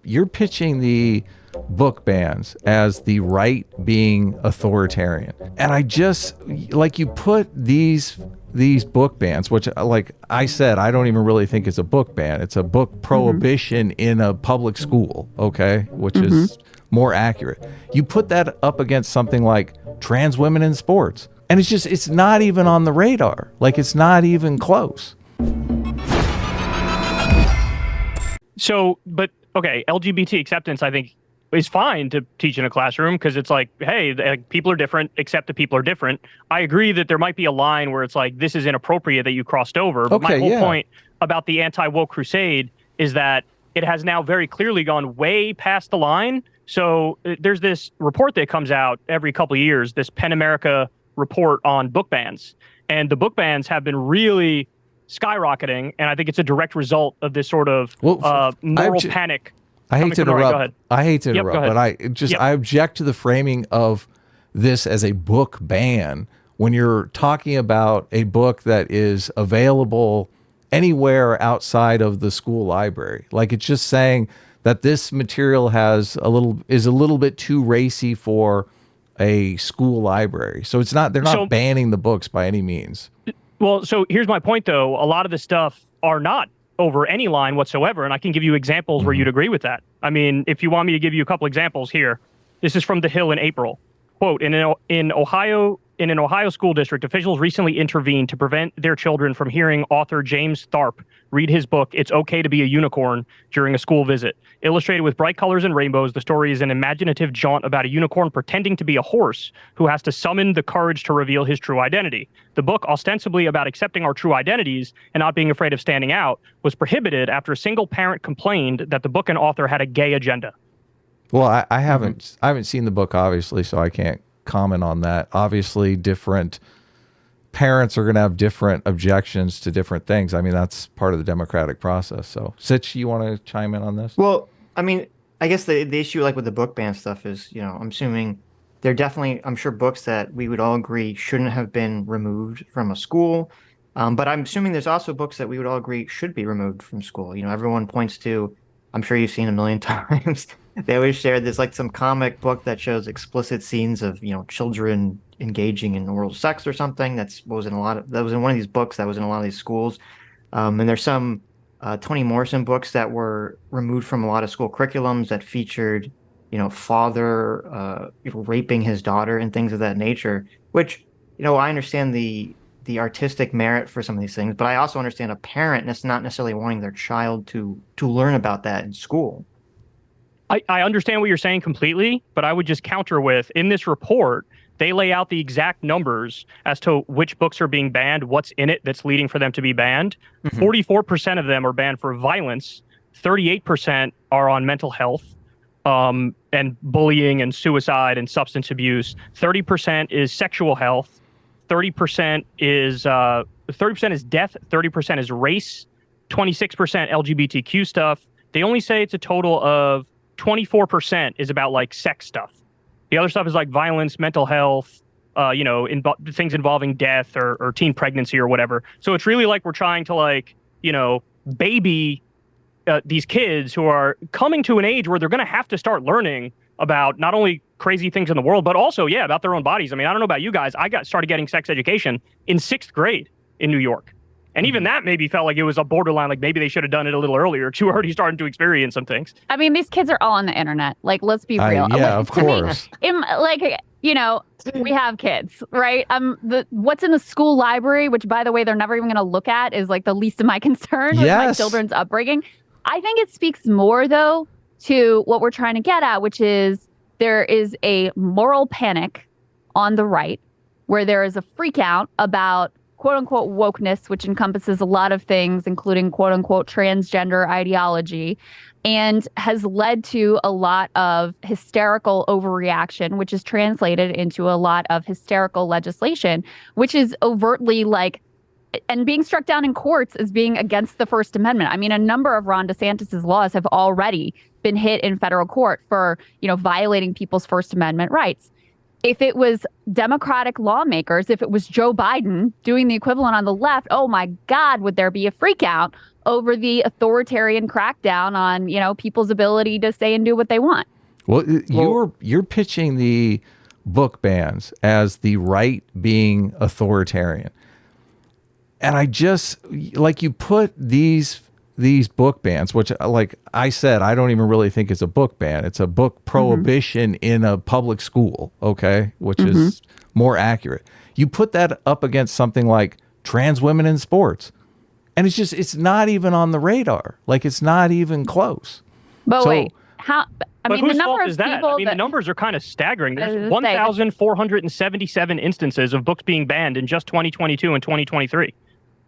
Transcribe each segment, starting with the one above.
you're pitching the book bans as the right being authoritarian. And I just, like, you put these book bans, which, like I said, I don't even really think it's a book ban. It's a book prohibition in a public school, okay, which is more accurate. You put that up against something like trans women in sports, and it's not even on the radar. Like, it's not even close. So, but okay, LGBT acceptance, I think, is fine to teach in a classroom, because it's like, hey, people are different, accept that people are different. I agree that there might be a line where it's like, this is inappropriate that you crossed over. But my whole point about the anti-woke crusade is that it has now very clearly gone way past the line. So there's this report that comes out every couple of years, this PEN America report on book bans. And the book bans have been really skyrocketing, and I think it's a direct result of this sort of moral panic. I hate to interrupt. But I object to the framing of this as a book ban when you're talking about a book that is available anywhere outside of the school library. Like, it's just saying that this material is a little bit too racy for a school library. So they're not banning the books by any means. Well, so here's my point, though. A lot of the stuff are not over any line whatsoever, and I can give you examples where you'd agree with that. I mean, if you want me to give you a couple examples here, this is from The Hill in April. Quote, in an Ohio school district, officials recently intervened to prevent their children from hearing author James Tharp read his book, It's Okay to Be a Unicorn, during a school visit. Illustrated with bright colors and rainbows, the story is an imaginative jaunt about a unicorn pretending to be a horse who has to summon the courage to reveal his true identity. The book, ostensibly about accepting our true identities and not being afraid of standing out, was prohibited after a single parent complained that the book and author had a gay agenda. Well, I haven't seen the book, obviously, so I can't comment on that. Obviously, different parents are going to have different objections to different things. I mean, that's part of the democratic process. So, Sitch, you want to chime in on this? Well, I mean, I guess the issue, like with the book ban stuff, is, I'm assuming there are definitely, I'm sure, books that we would all agree shouldn't have been removed from a school. But I'm assuming there's also books that we would all agree should be removed from school. Everyone points to, I'm sure you've seen a million times, they always share this, like, some comic book that shows explicit scenes of, children engaging in oral sex or something. That was in one of these books that was in a lot of these schools. And there's some Toni Morrison books that were removed from a lot of school curriculums that featured, father, raping his daughter and things of that nature, which, I understand the artistic merit for some of these things, but I also understand a parent that's not necessarily wanting their child to learn about that in school. I understand what you're saying completely, but I would just counter with, in this report, they lay out the exact numbers as to which books are being banned, what's in it that's leading for them to be banned. 44% of them are banned for violence, 38% are on mental health, and bullying and suicide and substance abuse, 30% is sexual health, 30% is death, 30% is race, 26% LGBTQ stuff. They only say it's a total of 24% is about, like, sex stuff. The other stuff is like violence, mental health, things involving death or teen pregnancy or whatever. So it's really like we're trying to, like, baby these kids who are coming to an age where they're going to have to start learning about not only crazy things in the world, but also, about their own bodies. I mean, I don't know about you guys. I started getting sex education in 6th grade in New York. And even that maybe felt like it was a borderline, like maybe they should have done it a little earlier, too already starting to experience some things. I mean, these kids are all on the internet. Like, let's be real. Of course. We have kids, right? What's in the school library, which, by the way, they're never even going to look at, is like the least of my concern with my children's upbringing. I think it speaks more, though, to what we're trying to get at, which is there is a moral panic on the right where there is a freak out about quote unquote wokeness, which encompasses a lot of things, including quote unquote transgender ideology, and has led to a lot of hysterical overreaction, which is translated into a lot of hysterical legislation, which is overtly and being struck down in courts as being against the First Amendment. I mean, a number of Ron DeSantis's laws have already been hit in federal court for, violating people's First Amendment rights. If it was Democratic lawmakers, if it was Joe Biden doing the equivalent on the left, oh my God, would there be a freak out over the authoritarian crackdown on, people's ability to say and do what they want. Well, you're pitching the book bans as the right being authoritarian. And I just, like, you put these book bans, which, like I said, I don't even really think it's a book ban. It's a book prohibition in a public school, okay, which is more accurate. You put that up against something like trans women in sports, and it's not even on the radar. Like, it's not even close. But so, wait, how? But whose fault is that? I mean, the numbers are kind of staggering. There's 1,477 instances of books being banned in just 2022 and 2023.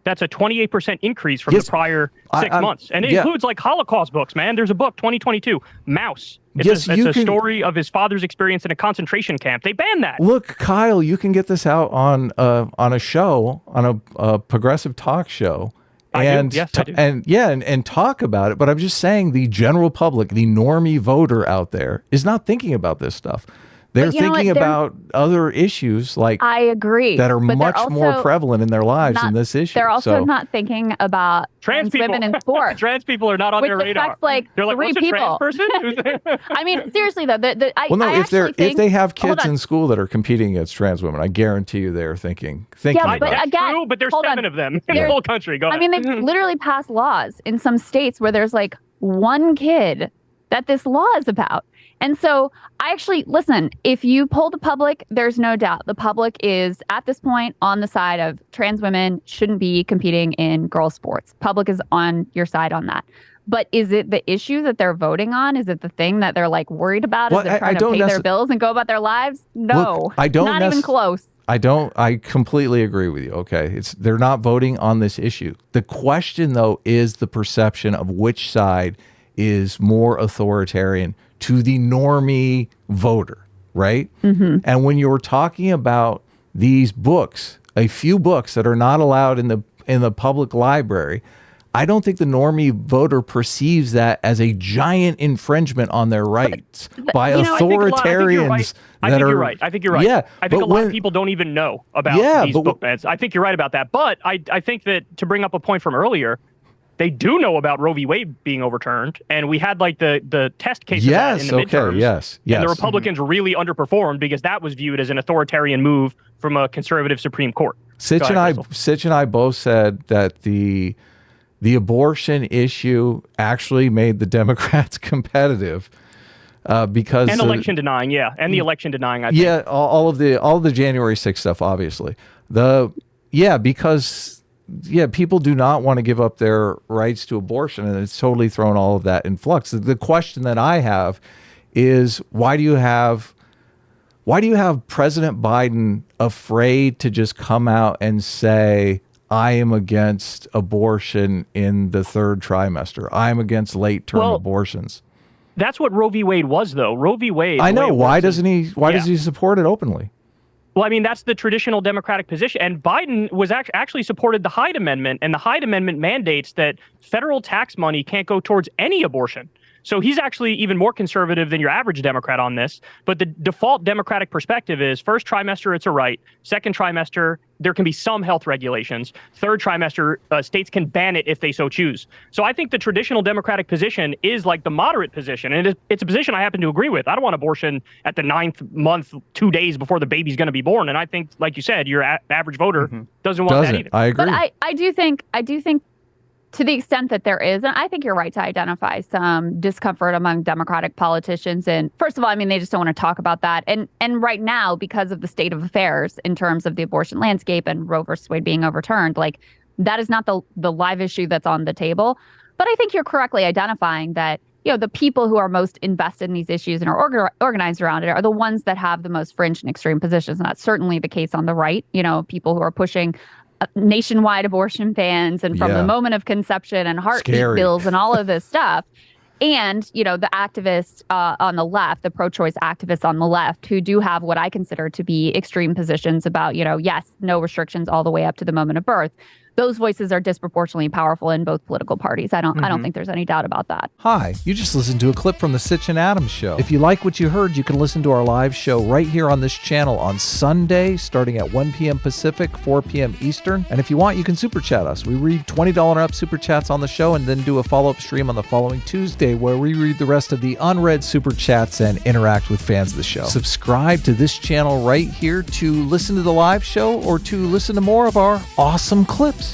That's a 28% increase from the prior 6 months. And it includes like Holocaust books, man. There's a book, 2022, Mouse. It's a story of his father's experience in a concentration camp. They banned that. Look, Kyle, you can get this out on a show, on a progressive talk show. And, Yes, I do. And talk about it. But I'm just saying the general public, the normie voter out there, is not thinking about this stuff. They're thinking about other issues, like, I agree, that are much more prevalent in their lives than this issue. They're also not thinking about trans women in sports. Trans people are not on their radar. Like, they're like, three what's people. A trans person? I mean, seriously though, if they have kids in school that are competing against trans women, I guarantee you they're thinking. Yeah, but that's again, true, but there's 7 of them in the whole country. Go ahead. I mean, they've literally passed laws in some states where there's like one kid that this law is about. And so listen, if you poll the public, there's no doubt the public is at this point on the side of trans women shouldn't be competing in girls' sports. Public is on your side on that. But is it the issue that they're voting on? Is it the thing that they're like worried about? Is it trying to pay their bills and go about their lives? No, look, not even close. I completely agree with you. Okay. They're not voting on this issue. The question, though, is the perception of which side is more authoritarian to the normie voter, right? And when you're talking about these books, a few books that are not allowed in the public library, I don't think the normie voter perceives that as a giant infringement on their rights by authoritarians. I think you're right. I think you're right. Yeah, I think a lot of people don't even know about these book bans. I think you're right about that. But I think that, to bring up a point from earlier, they do know about Roe v. Wade being overturned, and we had like the test case of that in the midterms. Yes. And the Republicans really underperformed because that was viewed as an authoritarian move from a conservative Supreme Court. Sitch and I both said that the abortion issue actually made the Democrats competitive because and election denying, and the election denying. I think. all of the January 6th stuff, obviously. Because people do not want to give up their rights to abortion, and it's totally thrown all of that in flux. The question that I have is, why do you have President Biden afraid to just come out and say, I am against abortion in the 3rd trimester. I am against late-term abortions. That's what Roe v. Wade was, though. Roe v. Wade. I know. Why does he support it openly? Well, I mean, that's the traditional Democratic position. And Biden was actually supported the Hyde Amendment, and the Hyde Amendment mandates that federal tax money can't go towards any abortion. So he's actually even more conservative than your average Democrat on this. But the default Democratic perspective is 1st trimester, it's a right. 2nd trimester, there can be some health regulations. 3rd trimester, states can ban it if they so choose. So I think the traditional Democratic position is like the moderate position. And it's a position I happen to agree with. I don't want abortion at the 9th month, 2 days before the baby's going to be born. And I think, like you said, your average voter doesn't want that either. I agree. But I do think to the extent that there is, and I think you're right to identify some discomfort among Democratic politicians. And first of all, I mean, they just don't want to talk about that. And right now, because of the state of affairs in terms of the abortion landscape and Roe versus Wade being overturned, like, that is not the live issue that's on the table. But I think you're correctly identifying that, the people who are most invested in these issues and are organized around it are the ones that have the most fringe and extreme positions. And that's certainly the case on the right. People who are pushing nationwide abortion bans and from the moment of conception and heartbeat bills and all of this stuff. And, the activists on the left, the pro-choice activists on the left, who do have what I consider to be extreme positions about, yes, no restrictions all the way up to the moment of birth. those voices are disproportionately powerful in both political parties. I don't think there's any doubt about that. Hi, you just listened to a clip from the Sitch and Adams show. If you like what you heard, you can listen to our live show right here on this channel on Sunday, starting at 1 p.m. Pacific, 4 p.m. Eastern. And if you want, you can super chat us. We read $20 and up super chats on the show and then do a follow-up stream on the following Tuesday where we read the rest of the unread super chats and interact with fans of the show. Subscribe to this channel right here to listen to the live show or to listen to more of our awesome clips.